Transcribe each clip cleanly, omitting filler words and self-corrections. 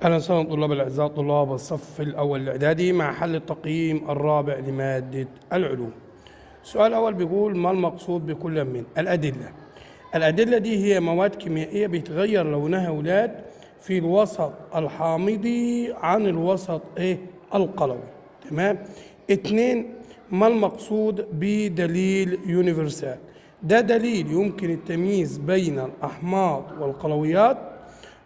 أهلا وسهلا طلاب الأعزاء طلاب الصف الأول الإعدادي مع حل التقييم الرابع لمادة العلوم. السؤال الأول بيقول: ما المقصود بكل من الأدلة؟ الأدلة دي هي مواد كيميائية بيتغير لونها أولاد في الوسط الحامضي عن الوسط القلوي. تمام. 2. ما المقصود بدليل يونيفرسال؟ ده دليل يمكن التمييز بين الأحماض والقلويات،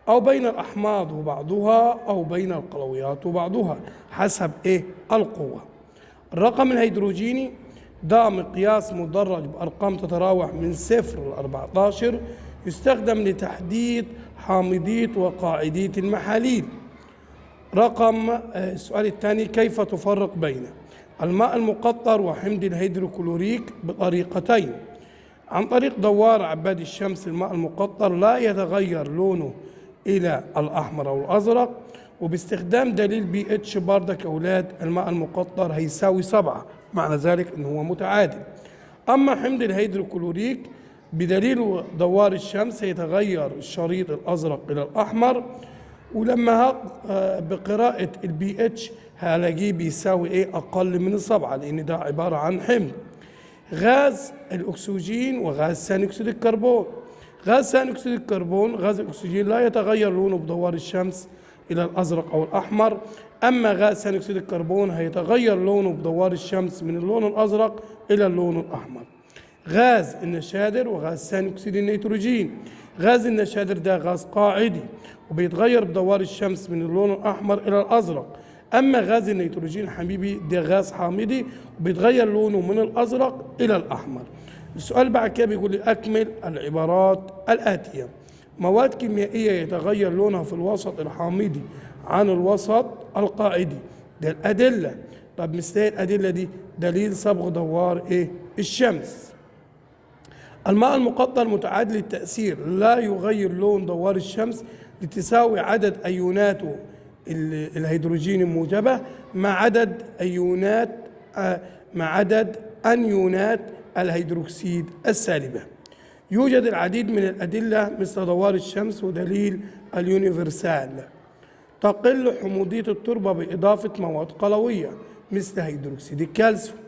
أو بين الأحماض وبعضها، أو بين القلويات وبعضها حسب القوة. الرقم الهيدروجيني ده مقياس مدرج بأرقام تتراوح من 0 ل 14، يستخدم لتحديد حامضية وقاعدية المحاليل. السؤال الثاني: كيف تفرق بين الماء المقطر وحمض الهيدروكلوريك بطريقتين؟ عن طريق دوار عباد الشمس. الماء المقطر لا يتغير لونه إلى الأحمر أو الأزرق، وباستخدام دليل بي اتش بردك أولاد الماء المقطر هيساوي 7، معنى ذلك أنه هو متعادل. أما حمض الهيدروكلوريك بدليل دوار الشمس يتغير الشريط الأزرق إلى الأحمر، ولما بقراءة البي اتش هلاقيه بيساوي أقل من 7، لأن ده عبارة عن حمض. غاز الأكسجين وغاز ثاني أكسيد الكربون. غاز ثاني أكسيد الكربون غاز الأكسجين لا يتغير لونه بدوار الشمس إلى الأزرق أو الأحمر، أما غاز ثاني أكسيد الكربون هيتغير لونه بدوار الشمس من اللون الأزرق إلى اللون الأحمر. غاز النشادر وغاز ثاني أكسيد النيتروجين. غاز النشادر ده غاز قاعدي وبيتغير بدوار الشمس من اللون الأحمر إلى الأزرق، أما غاز النيتروجين حبيبي ده غاز حامضي وبيتغير لونه من الأزرق إلى الأحمر. السؤال بعد كده بيقول لي: أكمل العبارات الآتية. مواد كيميائية يتغير لونها في الوسط الحامضي عن الوسط القاعدي. ده الأدلة. طب مثل الأدلة دي: دليل صبغ دوار الشمس. الماء المقطر متعادل التأثير، لا يغير لون دوار الشمس لتساوي عدد أيوناته الهيدروجين الموجبة مع عدد أنيونات الهيدروكسيد السالبة. يوجد العديد من الأدلة مثل دوار الشمس ودليل اليونيفرسال. تقل حموضية التربة بإضافة مواد قلوية مثل هيدروكسيد الكالسيوم.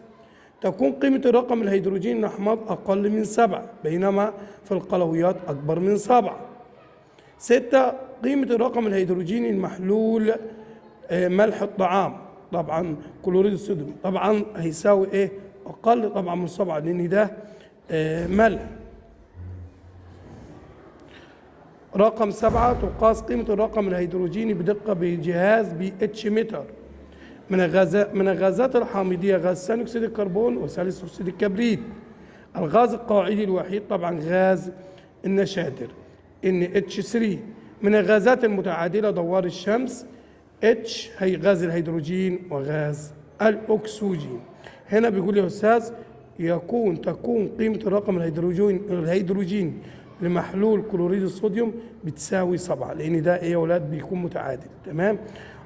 تكون قيمة الرقم الهيدروجين الأحماض أقل من 7، بينما في القلويات أكبر من 7. 6. قيمة الرقم الهيدروجيني المحلول ملح الطعام، طبعا كلوريد الصوديوم، طبعا هيساوي أقل طبعا من 7، لأن ده ملح. رقم 7: تقاس قيمة الرقم الهيدروجيني بدقة بجهاز بي اتش متر. من الغازات الحامضية غاز ثاني أكسيد الكربون وثالث أكسيد الكبريت. الغاز القاعدي الوحيد طبعا غاز النشادر NH3. من الغازات المتعادلة دوار الشمس H هي غاز الهيدروجين وغاز الأكسجين. هنا بيقول لي يا أستاذ تكون قيمة الرقم الهيدروجين لمحلول كلوريد الصوديوم بتساوي 7، لأن ده يا أولاد بيكون متعادل. تمام.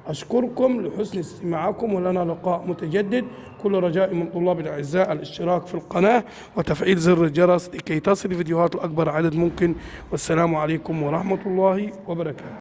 أشكركم لحسن استماعكم، ولنا لقاء متجدد. كل رجائي من طلاب الأعزاء الاشتراك في القناة وتفعيل زر الجرس لكي تصل فيديوهات لأكبر عدد ممكن. والسلام عليكم ورحمة الله وبركاته.